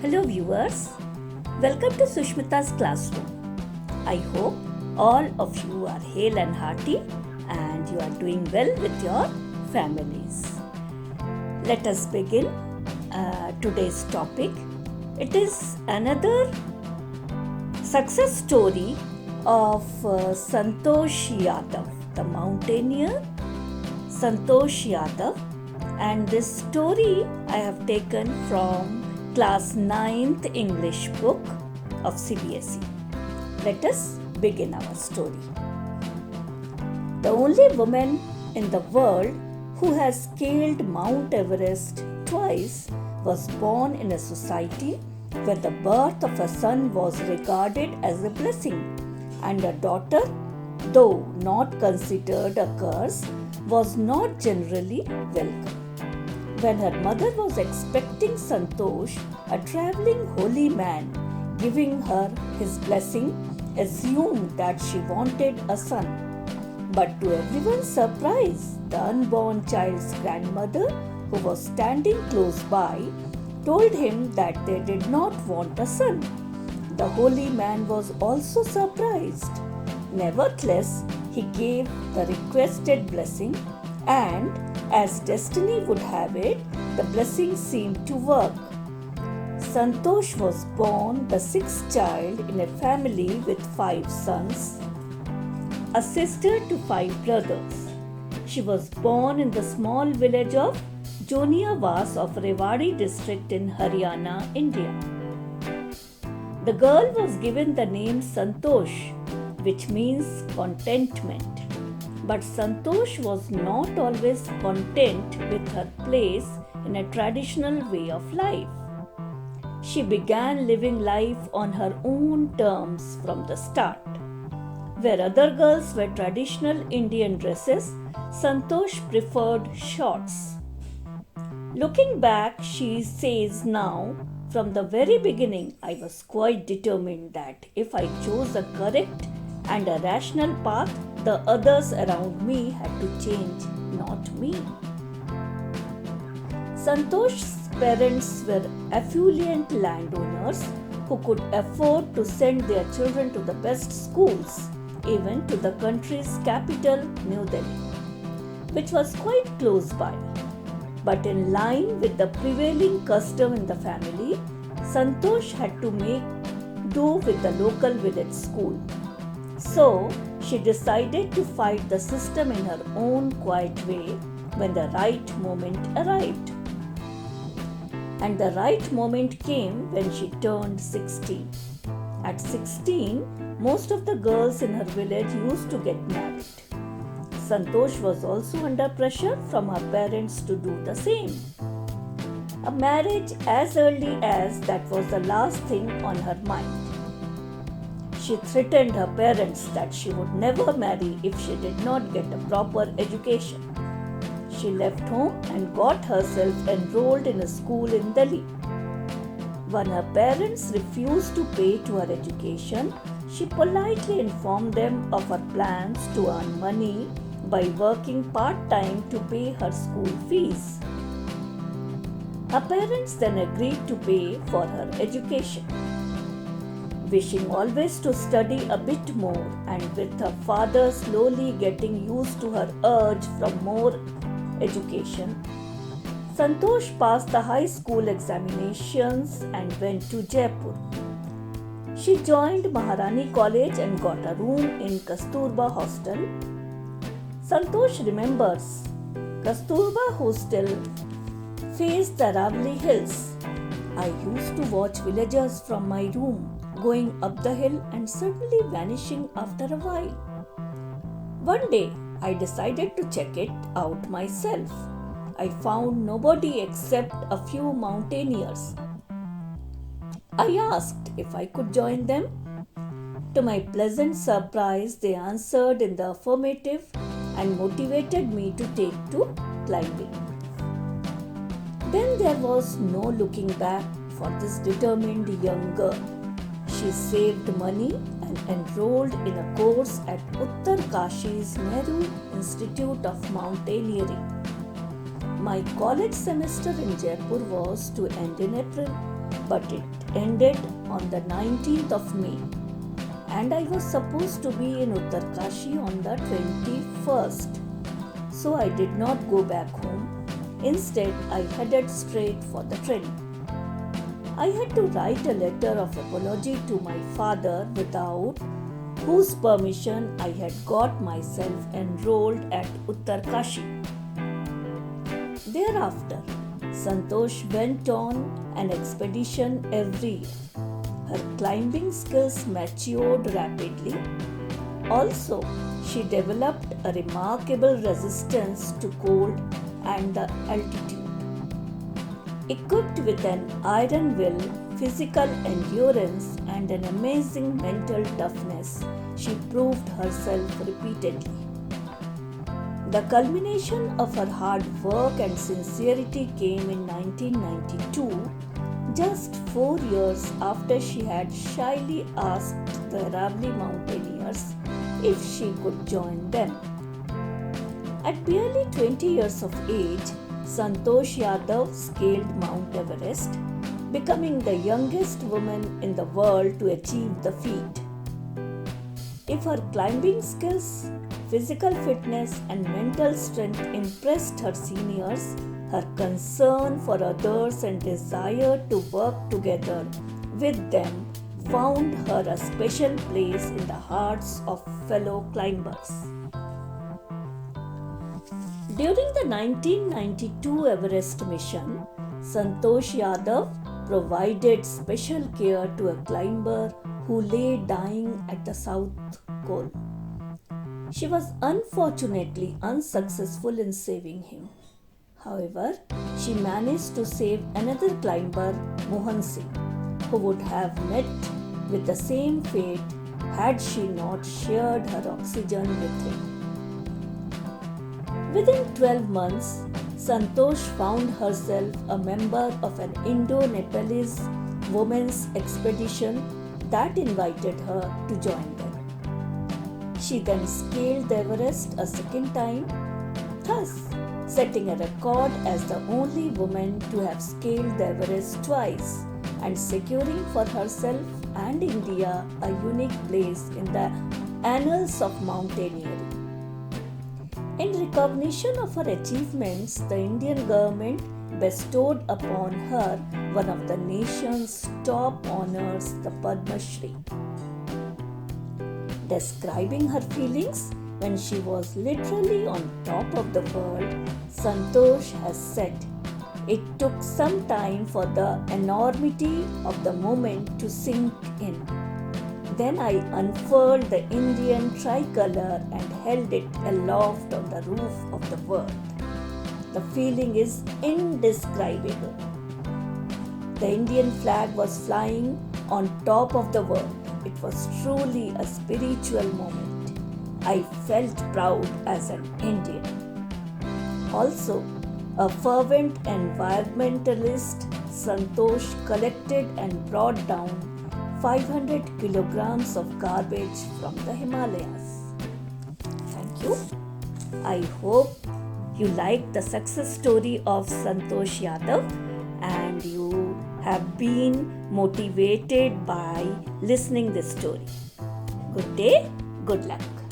Hello viewers, welcome to Susmita's classroom. I hope all of you are hale and hearty and you are doing well with your families. Let us begin today's topic. It is another success story of Santosh Yadav, the Mountaineer Santosh Yadav, and this story I have taken from class 9th English book of CBSE. Let us begin our story. The only woman in the world who has scaled Mount Everest twice was born in a society where the birth of a son was regarded as a blessing and a daughter, though not considered a curse, was not generally welcome. When her mother was expecting Santosh, a travelling holy man, giving her his blessing, assumed that she wanted a son. But to everyone's surprise, the unborn child's grandmother, who was standing close by, told him that they did not want a son. The holy man was also surprised. Nevertheless, he gave the requested blessing, and as destiny would have it, the blessing seemed to work. Santosh was born the sixth child in a family with 5 sons, a sister to 5 brothers. She was born in the small village of Joniavas of Rewari district in Haryana, India. The girl was given the name Santosh, which means contentment. But Santosh was not always content with her place in a traditional way of life. She began living life on her own terms from the start. Where other girls wear traditional Indian dresses, Santosh preferred shorts. Looking back, she says now, from the very beginning, I was quite determined that if I chose a correct and a rational path, the others around me had to change, not me. Santosh's parents were affluent landowners who could afford to send their children to the best schools, even to the country's capital, New Delhi, which was quite close by. But in line with the prevailing custom in the family, Santosh had to make do with the local village school. So, she decided to fight the system in her own quiet way when the right moment arrived. And the right moment came when she turned 16. At 16, most of the girls in her village used to get married. Santosh was also under pressure from her parents to do the same. A marriage as early as that was the last thing on her mind. She threatened her parents that she would never marry if she did not get a proper education. She left home and got herself enrolled in a school in Delhi. When her parents refused to pay to her education, she politely informed them of her plans to earn money by working part-time to pay her school fees. Her parents then agreed to pay for her education. Wishing always to study a bit more, and with her father slowly getting used to her urge for more education, Santosh passed the high school examinations and went to Jaipur. She joined Maharani College and got a room in Kasturba Hostel. Santosh remembers Kasturba Hostel faced the Ravli Hills. I used to watch villagers from my room going up the hill and suddenly vanishing after a while. One day, I decided to check it out myself. I found nobody except a few mountaineers. I asked if I could join them. To my pleasant surprise, they answered in the affirmative and motivated me to take to climbing. Then there was no looking back for this determined young girl. She saved money and enrolled in a course at Uttar Kashi's Nehru Institute of Mountaineering. My college semester in Jaipur was to end in April, but it ended on the 19th of May, and I was supposed to be in Uttarkashi on the 21st. So I did not go back home. Instead, I headed straight for the train. I had to write a letter of apology to my father, without whose permission I had got myself enrolled at Uttarkashi. Thereafter, Santosh went on an expedition every year. Her climbing skills matured rapidly. Also, she developed a remarkable resistance to cold and the altitude. Equipped with an iron will, physical endurance, and an amazing mental toughness, she proved herself repeatedly. The culmination of her hard work and sincerity came in 1992, just 4 years after she had shyly asked the Aravalli mountaineers if she could join them. At barely 20 years of age, Santosh Yadav scaled Mount Everest, becoming the youngest woman in the world to achieve the feat. If her climbing skills, physical fitness, and mental strength impressed her seniors, her concern for others and desire to work together with them found her a special place in the hearts of fellow climbers. During the 1992 Everest mission, Santosh Yadav provided special care to a climber who lay dying at the South Pole. She was unfortunately unsuccessful in saving him. However, she managed to save another climber, Mohan Singh, who would have met with the same fate had she not shared her oxygen with him. Within 12 months, Santosh found herself a member of an Indo-Nepalese women's expedition that invited her to join them. She then scaled the Everest a second time, thus setting a record as the only woman to have scaled the Everest twice and securing for herself and India a unique place in the annals of mountaineering. In recognition of her achievements, the Indian government bestowed upon her one of the nation's top honors, the Padma Shri. Describing her feelings when she was literally on top of the world, Santosh has said, "It took some time for the enormity of the moment to sink in. Then I unfurled the Indian tricolour and held it aloft on the roof of the world. The feeling is indescribable. The Indian flag was flying on top of the world. It was truly a spiritual moment. I felt proud as an Indian." Also, a fervent environmentalist, Santosh collected and brought down 500 kilograms of garbage from the Himalayas. Thank you. I hope you like the success story of Santosh Yadav and you have been motivated by listening this story. Good day, good luck.